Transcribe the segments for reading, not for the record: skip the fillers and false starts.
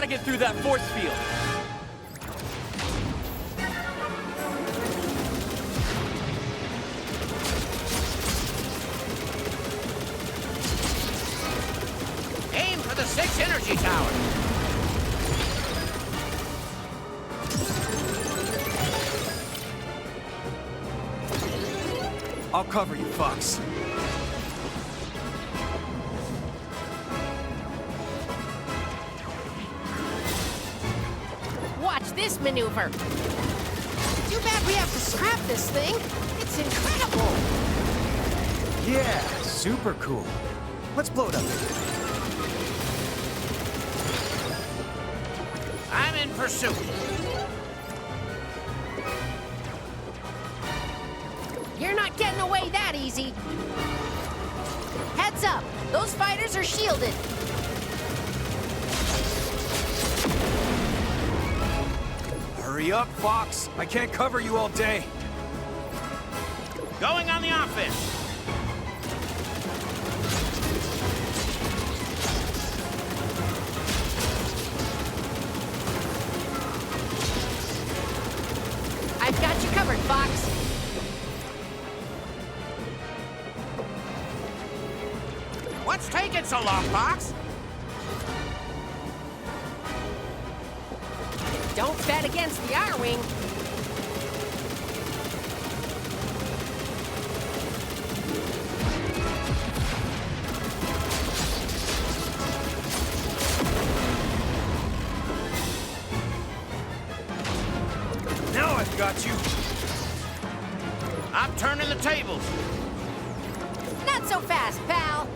gotta get through that force field. Aim for the 6 energy towers. I'll cover you, Fox. Watch this maneuver. Too bad we have to scrap this thing. It's incredible. Yeah, super cool. Let's blow it up. I'm in pursuit. You're not getting away that easy. Heads up. Those fighters are shielded. Hurry up, Fox. I can't cover you all day. Going on the offense. I've got you covered, Fox. What's taking so long, Fox? Don't bet against the R-Wing. Now I've got you. I'm turning the tables. Not so fast, pal.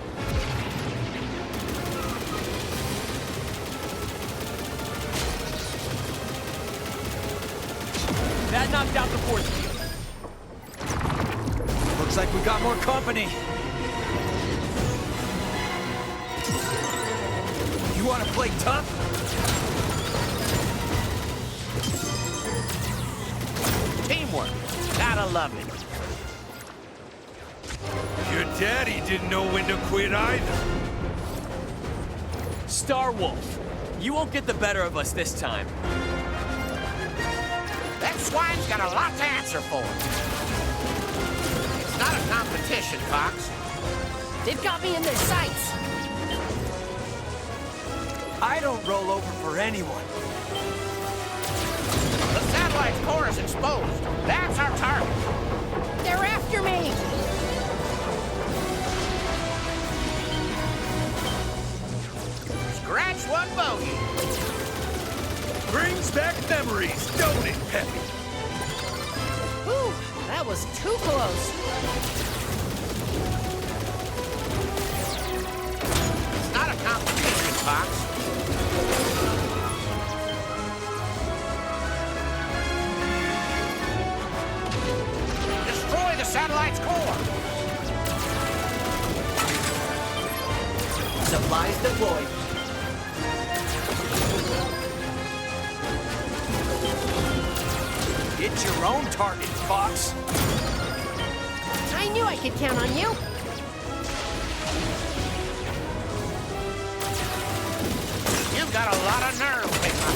That knocked out the force field. Looks like we got more company. You want to play tough? Teamwork. Gotta love it. Your daddy didn't know when to quit either. Star Wolf, you won't get the better of us this time. That swine's got a lot to answer for. It's not a competition, Fox. They've got me in their sights. I don't roll over for anyone. The satellite's core is exposed. That's our target. They're after me. Scratch one bogey. Brings back memories, don't it, Peppy? Whew, that was too close. It's not a competition, Fox. Destroy the satellite's core. Supplies deployed. It's your own target, Fox. I knew I could count on you. You've got a lot of nerve, Pigma.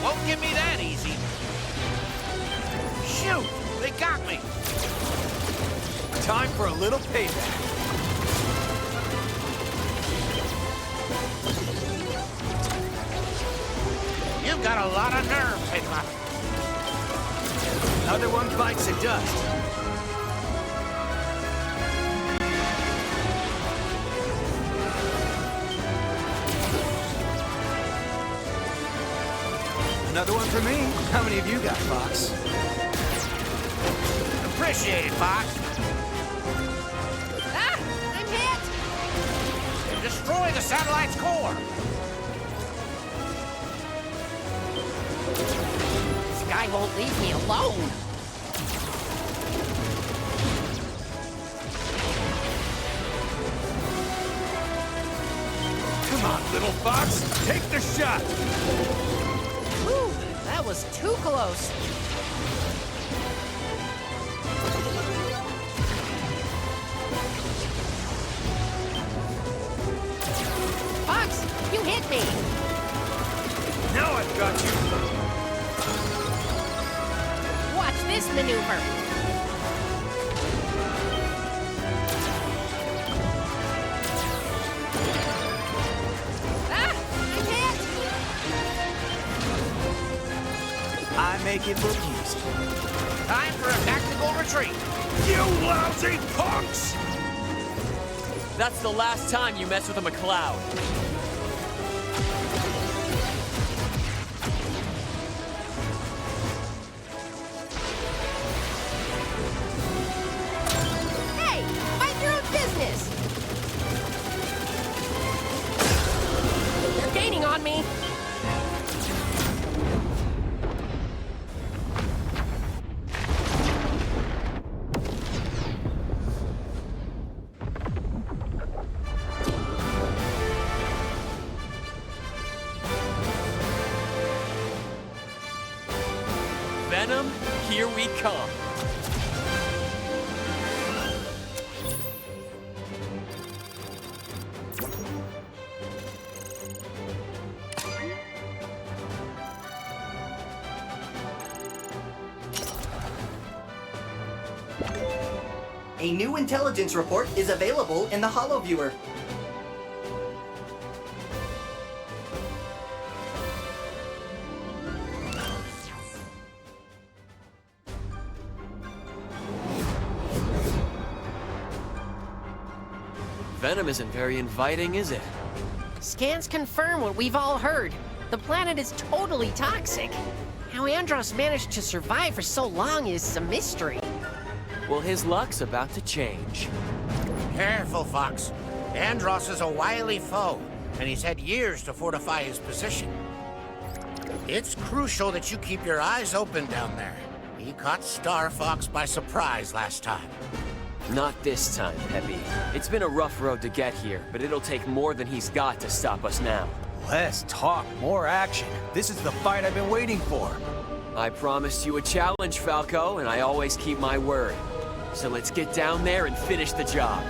Won't give me that easy. Shoot! They got me! Time for a little payback. You've got a lot of nerve, Pigma. Another one bites the dust. Another one for me. How many of you got, Fox? Appreciate it, Fox. Ah, I'm hit. Destroy the satellite's core. This guy won't leave me alone. Come on, little fox, take the shot. Whew, that was too close. You hit me! Now I've got you. Watch this maneuver! Ah! I'm hit! I make it look easy. Time for a tactical retreat. You lousy punks! That's the last time you mess with a McCloud. Hey! Mind your own business! They're gaining on me! Venom, here we come. A new intelligence report is available in the HoloViewer. Venom isn't very inviting, is it? Scans confirm what we've all heard. The planet is totally toxic. How Andros managed to survive for so long is a mystery. Well, his luck's about to change. Careful, Fox. Andros is a wily foe, and he's had years to fortify his position. It's crucial that you keep your eyes open down there. He caught Starfox by surprise last time. Not this time, Peppy. It's been a rough road to get here, but it'll take more than he's got to stop us now. Less talk, more action. This is the fight I've been waiting for. I promised you a challenge, Falco, and I always keep my word. So let's get down there and finish the job.